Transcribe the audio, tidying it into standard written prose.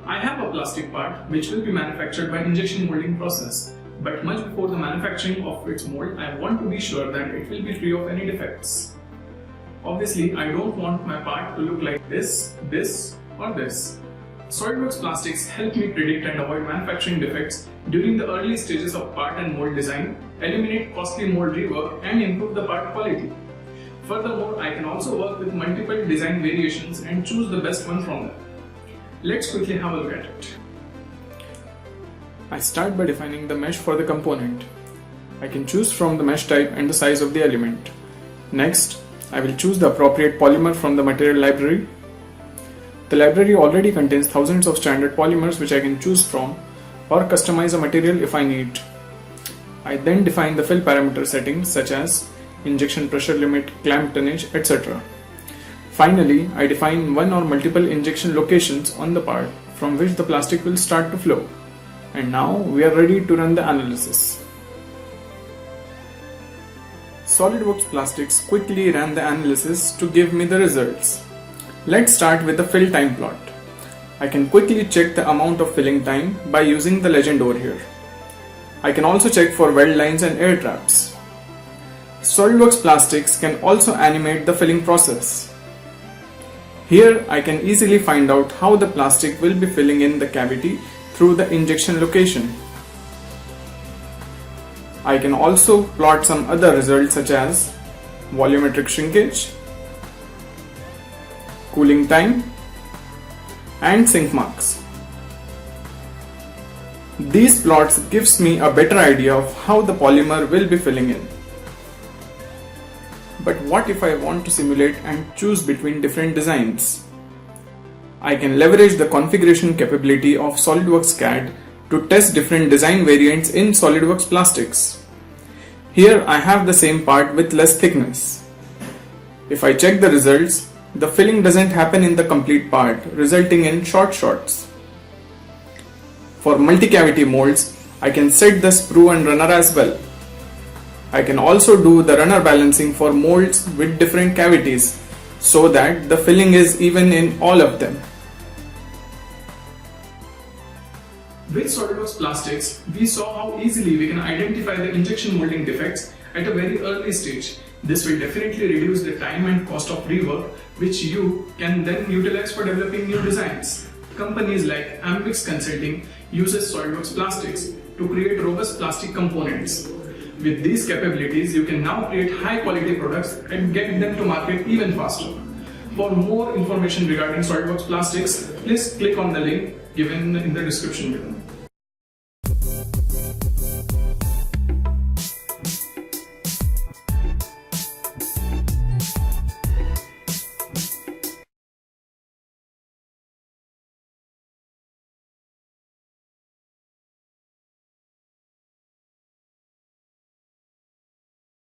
I have a plastic part which will be manufactured by injection molding process, but much before the manufacturing of its mold, I want to be sure that it will be free of any defects. Obviously, I don't want my part to look like this, or this. SOLIDWORKS Plastics help me predict and avoid manufacturing defects during the early stages of part and mold design, eliminate costly mold rework, and improve the part quality. Furthermore, I can also work with multiple design variations and choose the best one from them. Let's quickly have a look at it. I start by defining the mesh for the component. I can choose from the mesh type and the size of the element. Next, I will choose the appropriate polymer from the material library. The library already contains thousands of standard polymers which I can choose from or customize a material if I need. I then define the fill parameter settings such as injection pressure limit, clamp tonnage, etc. Finally, I define one or multiple injection locations on the part from which the plastic will start to flow. And now we are ready to run the analysis. SOLIDWORKS Plastics quickly ran the analysis to give me the results. Let's start with the fill time plot. I can quickly check the amount of filling time by using the legend over here. I can also check for weld lines and air traps. SOLIDWORKS Plastics can also animate the filling process. Here I can easily find out how the plastic will be filling in the cavity through the injection location. I can also plot some other results such as volumetric shrinkage, cooling time, and sink marks. These plots gives me a better idea of how the polymer will be filling in. But what if I want to simulate and choose between different designs? I can leverage the configuration capability of SOLIDWORKS CAD to test different design variants in SOLIDWORKS Plastics. Here I have the same part with less thickness. If I check the results, the filling doesn't happen in the complete part, resulting in short shots. For multi-cavity molds, I can set the sprue and runner as well. I can also do the runner balancing for molds with different cavities so that the filling is even in all of them. With SOLIDWORKS Plastics, we saw how easily we can identify the injection molding defects at a very early stage. This will definitely reduce the time and cost of rework, which you can then utilize for developing new designs. Companies like Ambix Consulting uses SOLIDWORKS Plastics to create robust plastic components. With these capabilities, you can now create high quality products and get them to market even faster. For more information regarding SOLIDWORKS Plastics, please click on the link given in the description below.